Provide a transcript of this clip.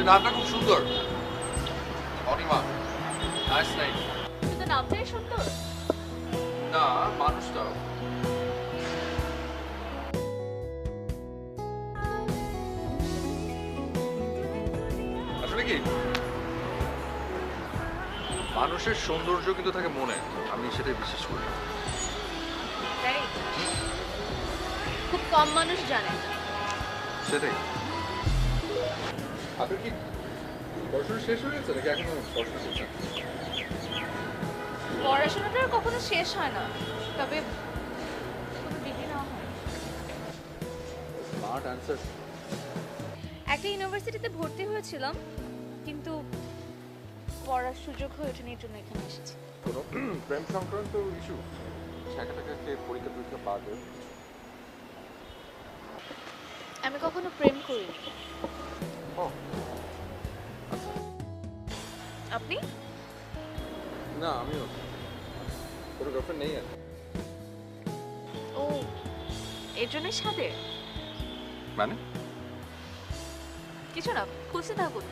নামটা খুব সুন্দর। Anima, nice name. শুধু নামটাই সুন্দর। না, মানুষটা। আসলে কি, মানুষের সৌন্দর্য কিন্তু থাকে মনে, আমি সেটাই বিশ্বাস করি। তাই খুব কম মানুষ জানে। সেটাই। আপনার কি পড়াশোনা শেষ হয়ে গেছে নাকি এখনো পড়াশোনা করছেন? পড়াশোনাটা আর কখনো শেষ হয় না, তবে কোনো ডিগ্রি নেওয়া হয়। Smart answer. একটা ইউনিভার্সিটিতে ভর্তি হয়েছিলাম, কিন্তু পড়ার সুযোগ হয়ে ওঠেনি, এর জন্য এখানে এসেছি। কোনো প্রেম সংক্রান্ত ইস্যু? টাকা টাকা খেয়ে পরীক্ষা টরীক্ষা বাদ দেয়? আমি কখনো প্রেম করিনি। ও আচ্ছা। আপনি? না, আমিও কোনো গার্লফ্রেন্ড নেই আর। ও, এর জন্যই সাদে? মানে? কিছু না, খুশি থাকুন।